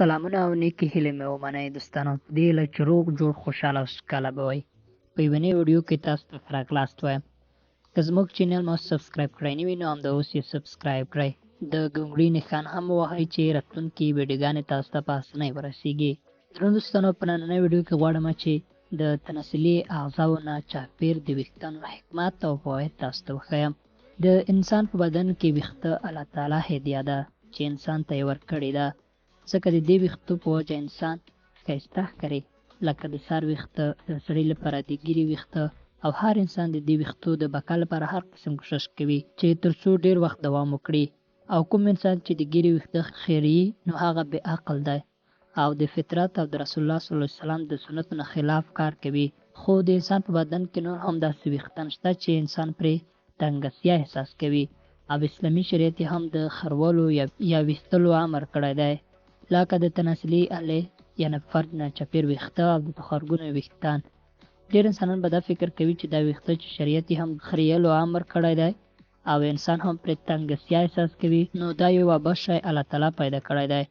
سلامونه او نیکې هیلې مې ومنئ دوستانو. په دې هیله چې روغ جوړ خوشحاله او سوکاله به وئ. په یوې ویډیو کې تاسو ته ښه راغلاست وایم. که زموږ چینل مو سبسکرایب کړی نه وي نو همدا اوس یې سبسکرایب کړئ. د ګنګړي نښان هم ووهئ چې راتلونکې ویډیوګانې تاسو ته په اسانۍ ورسیږي. درنو دوستانو، په نننۍ ویډیو کې غواړم چې د تناسلي اعضاو نه چاپېر د ویښتانو حکمت او فواید تاسو ته وښیم. د انسان په بدن کې ویښته الله تعالی هدیه ده چې انسان ته یې ورکړې ده، ځکه د دې ویښتو په وجه انسان ښایسته ښکاري. لکه د سر ویښته، د سړي لپاره د ګیرې ویښته، او هر انسان د دې ویښتو د بقا لپاره هر قسم کوښښ کوي چې تر څو ډېر وخت دوام وکړي. او کوم انسان چې د ګیرې ویښته خیري نو هغه بې عقل دی او د فطرت او د رسول الله صلی الله علیه وسلم د سنتو نه خلاف کار کوي. خو د انسان په بدن کې نور هم داسې ویښتان شته چې انسان پرې تنګسیا احساس کوي، او اسلامي شریعت یې هم د خرولو یا ویستلو امر کړی دی، لکه د تناسلي آلې یعنې فرد نه چاپېر ویښته او د تخرګونو ویښتان. ډېر انسانان به دا فکر کوي چې دا ویښته چې شریعت یې هم خریلو امر کړی دی او انسان هم پرې تنګسیا احساس کوي، نو دا یو بل شی الله تعالی پیدا کړی دی.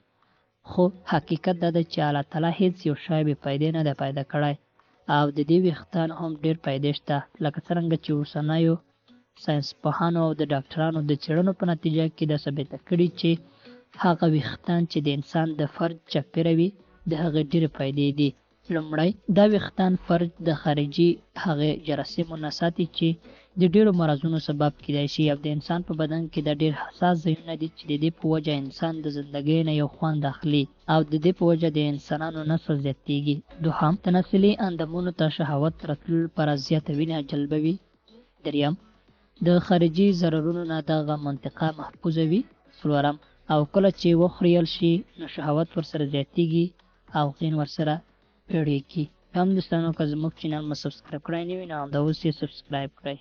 خو حقیقت دا ده چې الله تعالی هیڅ یو شی بې فایدې نه دی پیدا کړی، او د دې ویښتانو هم ډېر فایدې شته، لکه څرنګه چې اوسنیو ساینسپوهانو او د ډاکټرانو د څېړنو په نتیجه کې دا ثابته کړي چې هغه ویښتان چې د انسان د فرد چاپېره وي د هغې ډېرې فایدې دي. لومړی، دا ویښتان فرد د خارجي هغې جراثیمو نه ساتي چې د ډېرو مرضونو سبب کیدای شي، او د انسان په بدن کې دا ډېر حساس ځایونه دي چې د دې په وجه انسان د زندګۍ نه یو خوند اخلي او د دې په وجه د انسانانو نسل زیاتیږي. دوهم، تناسلي اندامونو ته شهوت راتلو لپاره زیاته وینه جلبوي. دریم، د خارجي ضررونو نه دغه منطقه محفوظه وي. څلورم، او کله چې وخوړل شي نو شهوت ورسره زیاتیږي او غین ورسره پیړیږي. هم دوستانو، که زموږ چینل مو سبسکرایب کړی نه وي نو همدا اوس یې سبسکرایب کړئ.